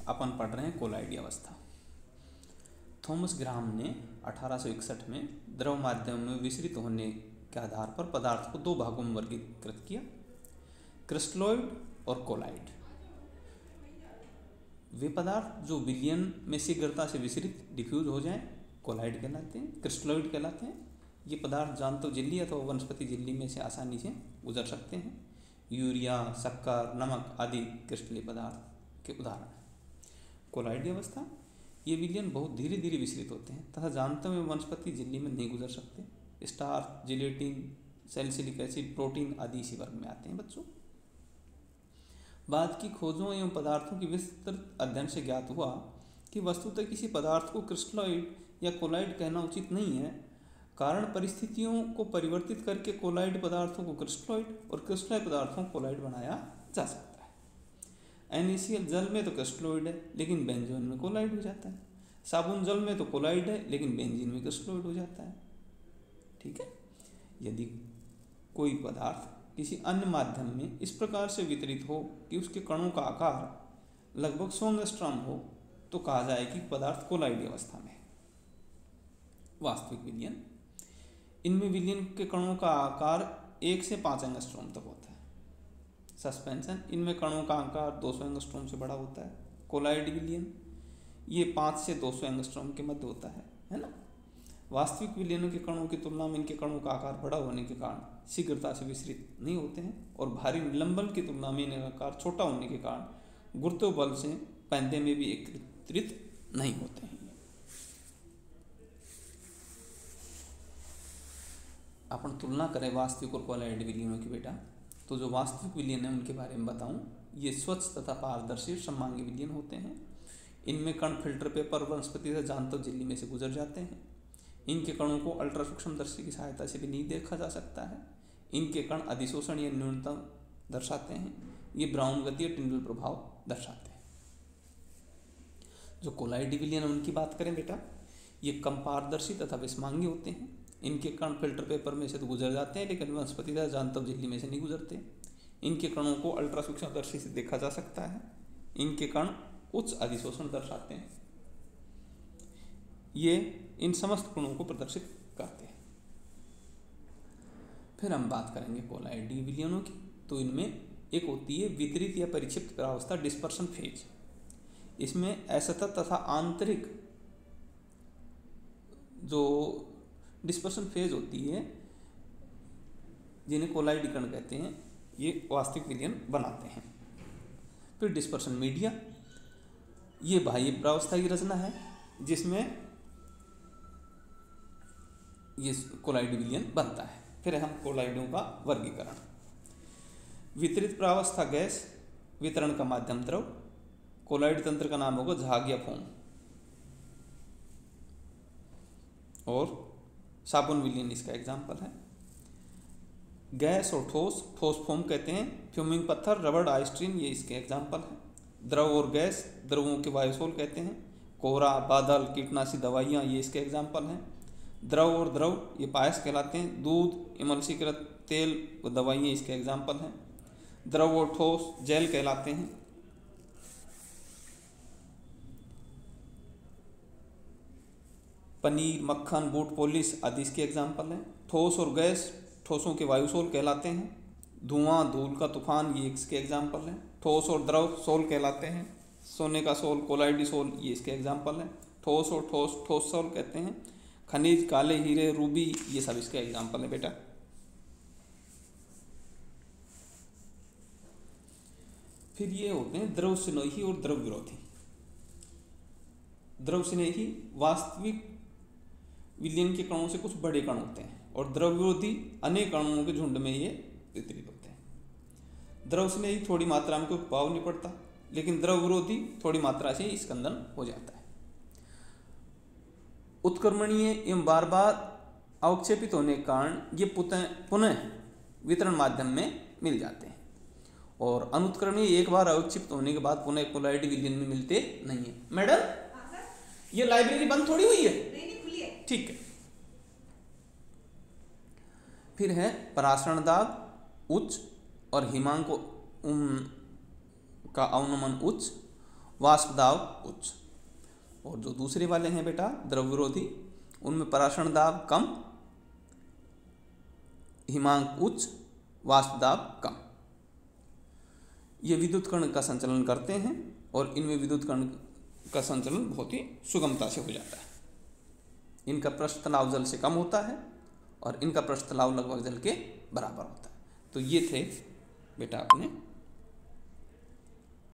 अपन पढ़ रहे हैं कोलाइडी अवस्था। थॉमस ग्राहम ने 1861 में द्रव माध्यम में विसरित होने के आधार पर पदार्थ को दो भागों में वर्गीकृत किया, क्रिस्टलोइड और कोलाइड। वे पदार्थ जो विलयन में शीघ्रता से विसरित डिफ्यूज हो जाएं कोलाइड कहलाते हैं, क्रिस्टलोइड कहलाते हैं। ये पदार्थ जानतो झिल्ली अथवा वनस्पति झिल्ली में से आसानी से गुजर सकते हैं। यूरिया, शक्कर, नमक आदि क्रिस्टलीय पदार्थ के उदाहरण हैं। कोलाइडी अवस्था, ये विलयन बहुत धीरे धीरे विसरित होते हैं तथा जानतों में वनस्पति झिल्ली में नहीं गुजर सकते। Starch, gelatin, salicylic acid, protein आदि इसी वर्ग में आते हैं बच्चों। बाद की खोजों एवं पदार्थों की विस्तृत अध्ययन से ज्ञात हुआ कि वस्तुतः किसी पदार्थ को क्रिस्टलॉइड या कोलाइड कहना उचित नहीं है। कारण परिस्थितियों को परिवर्तित करके कोलाइड पदार्थों को क्रिस्टलॉइड और क्रिस्टलॉइड पदार्थों को कोलाइड बनाया जा सकता है। NaCl जल में तो क्रिस्टलॉइड है लेकिन बेंजोन में कोलाइड हो जाता है। साबुन जल में तो कोलाइड है लेकिन बेंजीन में क्रिस्टलॉइड हो जाता है। ठीक है। यदि कोई पदार्थ किसी अन्य माध्यम में इस प्रकार से वितरित हो कि उसके कणों का आकार लगभग 100 एंगस्ट्रॉम हो तो कहा जाए कि पदार्थ कोलाइडी अवस्था में है। वास्तविक विलयन, इनमें विलयन के कणों का आकार 1 से 5 एंगस्ट्रॉम तक होता है। सस्पेंशन, इनमें कणों का आकार 200 एंगस्ट्रॉम से बड़ा होता है। कोलाइड विलयन, ये 5 से 200 एंगस्ट्रॉम के मध्य होता है ना। वास्तविक विलयनों के कणों की तुलना में इनके कणों का आकार बड़ा होने के कारण शीघ्रता से विसरित नहीं होते हैं और भारी निलंबन की तुलना में इनका आकार छोटा होने के कारण गुरुत्व बल से पैंदे में भी एकत्रित नहीं होते हैं। अपन तुलना करें वास्तविक और कोलाइड विलयनों की बेटा, तो जो वास्तविक विलयन है उनके बारे में बताऊं, ये स्वच्छ तथा पारदर्शी सममांगी विलयन होते हैं। इनमें कण फिल्टर पेपर वनस्पति से जानतो झिल्ली में से गुजर जाते हैं। इनके कणों को अल्ट्रा सूक्ष्मदर्शी की सहायता से भी नहीं देखा जा सकता है। इनके कण अधिशोषण या न्यूनतम दर्शाते हैं। ये ब्राउन गति या टिंडल प्रभाव दर्शाते हैं। जो कोलाइडी विलयन उनकी बात करें बेटा, ये कम पारदर्शी तथा विषमांगी होते हैं। इनके कण फिल्टर पेपर में से तो गुजर जाते हैं लेकिन वनस्पति तथा जानतो झिल्ली में से नहीं गुजरते। इनके कणों को अल्ट्रा सूक्ष्मदर्शी से देखा जा सकता है। इनके कण उच्च अधिशोषण दर्शाते हैं। ये इन समस्त गुणों को प्रदर्शित करते हैं। फिर हम बात करेंगे कोलाइडी विलयनों की। तो इनमें एक होती है वितरित या परिक्षिप्त प्रावस्था, डिस्पर्शन फेज। इसमें असतत तथा आंतरिक जो डिस्पर्शन फेज होती है जिन्हें कोलाइडी कण कहते हैं, ये वास्तविक विलयन बनाते हैं। फिर डिस्पर्शन मीडिया, ये बाह्य प्रावस्था की रचना है जिसमें ये कोलाइडी विलयन बनता है। फिर हम कोलाइडों का वर्गीकरण। वितरित प्रावस्था गैस, वितरण का माध्यम द्रव। कोलाइड तंत्र का नाम होगा झाग या फोम। और साबुन विलयन इसका एग्जाम्पल है। गैस और ठोस, ठोस फोम कहते हैं। फ्यूमिंग पत्थर, रबड़, आइसट्रीन, ये इसके एग्जाम्पल हैं। द्रव और गैस, द्रवों के वायुसोल कहते हैं। कोहरा, बादल, कीटनाशी दवाइयाँ, ये इसके एग्जाम्पल हैं। द्रव और द्रव, ये पायस कहलाते हैं। दूध, इमल्सीकृत तेल व दवाइयाँ इसके एग्जाम्पल हैं। द्रव और ठोस, जेल कहलाते हैं। पनीर, मक्खन, बूट पॉलिश आदि इसके एग्जाम्पल हैं। ठोस और गैस, ठोसों के वायुसोल कहलाते हैं। धुआं, धूल का तूफान, ये इसके एग्जाम्पल हैं। ठोस और द्रव सोल कहलाते हैं। सोने का सोल, कोलाइडी सोल, ये इसके एग्जाम्पल हैं। ठोस और ठोस, ठोस सोल कहते हैं। खनिज, काले हीरे, रूबी, ये सब इसके एग्जाम्पल है बेटा। फिर ये होते हैं द्रव स्नेही और द्रव विरोधी। द्रव स्नेही वास्तविक विलयन के कणों से कुछ बड़े कण होते हैं और द्रव विरोधी अनेक कणों के झुंड में ये वितरित होते हैं। द्रव स्नेही थोड़ी मात्रा में कोई प्रभाव नहीं पड़ता, लेकिन द्रव विरोधी थोड़ी मात्रा से ही स्कंदन हो जाता है। उत्क्रमणीय एवं बार बार अवक्षेपित होने के कारण ये पुनः वितरण माध्यम में मिल जाते हैं। और अनुत्क्रमणीय एक बार अवक्षेपित होने के बाद पुनः कोलाइडी विलयन में मिलते नहीं है। मैडम, ये लाइब्रेरी बंद थोड़ी हुई है? नहीं, खुली है। ठीक है। फिर है परासरण दाब उच्च और हिमांक का अवनमन उच्च वाष्प दाब उच्च। और जो दूसरे वाले हैं बेटा द्रव विरोधी, उनमें पराशरण दाब कम, हिमांक उच्च, वाष्प दाब कम। ये विद्युत कण का संचलन करते हैं और इनमें विद्युत कण का संचलन बहुत ही सुगमता से हो जाता है। इनका पृष्ठ तनाव जल से कम होता है और इनका पृष्ठ तनाव लगभग जल के बराबर होता है। तो ये थे बेटा अपने